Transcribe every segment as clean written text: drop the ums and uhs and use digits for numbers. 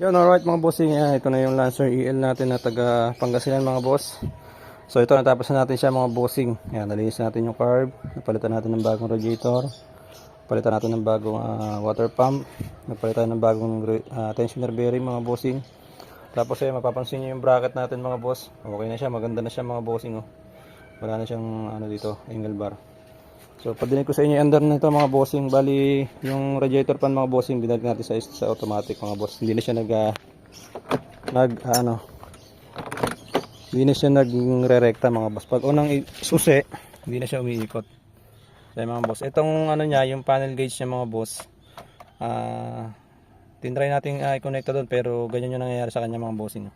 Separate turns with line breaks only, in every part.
Yun, alright mga bossing, ito na yung Lancer EL natin na taga Pangasinan mga boss. So ito, natapos na natin siya mga bossing. Yan, nalinis natin yung carb, napalitan natin ng bagong radiator, napalitan natin ng bagong water pump, napalitan ng bagong tensioner bearing mga bossing. Tapos mapapansin nyo yung bracket natin mga boss. Okay na siya, maganda na siya mga bossing. Oh. Wala na siyang dito, angle bar. So padinig ko sa inyo yung under nito mga bossing. Bali yung radiator pan mga bossing binalik natin sa automatic mga boss. Hindi na siya hindi na siya nagre-rekta mga boss. Pag unang susi, hindi na siya umiikot. Kaya mga boss, itong niya, yung panel gauge niya mga boss. Tinry natin i-connect doon pero ganyan yung nangyayari sa kanya mga bossing.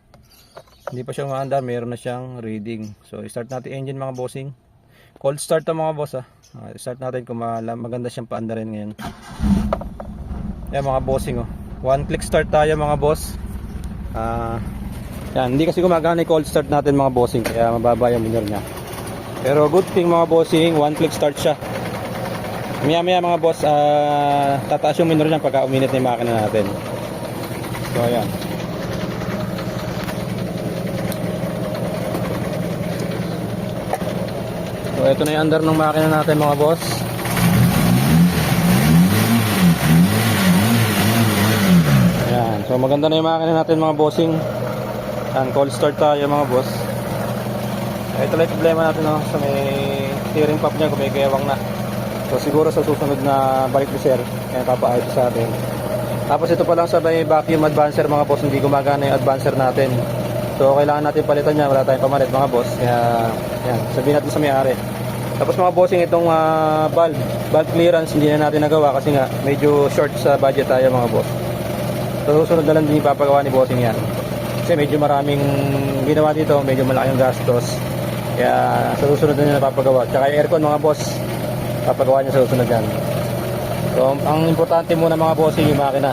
Hindi pa siya umaandar, meron na siyang reading. So i-start natin engine mga bossing. Cold start to mga boss start natin kung maganda siyang paandarin ngayon. Yan mga bossing one click start tayo mga boss. Yan, hindi kasi gumagana yung cold start natin mga bossing kaya mababa yung minor niya. Pero good thing mga bossing, one click start siya. Maya maya mga boss, tataas yung minor niya pagka uminit na yung makina natin. So ayan. So ito na yung under ng makina natin mga boss. Ayan. So maganda na yung makina natin mga bossing. Ayan, cold start tayo mga boss. Ito lang yung problema natin sa may steering pump niya kung may gewang na. So siguro sa susunod na balik ni sir, kaya papaayos sa atin. Tapos ito pa lang sa may vacuum advancer mga boss, hindi gumagana yung advancer natin. So kailangan natin palitan niya, wala tayong pamalit mga boss. Kaya yan, sabihin natin sa may-ari. Tapos mga bossing, itong valve clearance hindi na natin nagawa kasi nga medyo short sa budget tayo mga boss. So susunod na lang din ipapagawa ni bossing yan. Kasi medyo maraming ginawa dito, medyo malaki yung gastos. Kaya sa susunod na niya napapagawa. Tsaka yung aircon mga boss, papagawa niya sa susunod yan. So ang importante muna mga bossing yung makina.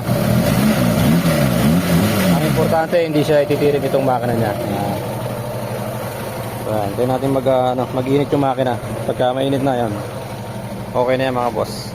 Ang importante hindi siya ititirim itong makina niya. Ayan, tayo natin mag-init yung makina. Pagka mainit na yan, okay na yan mga boss.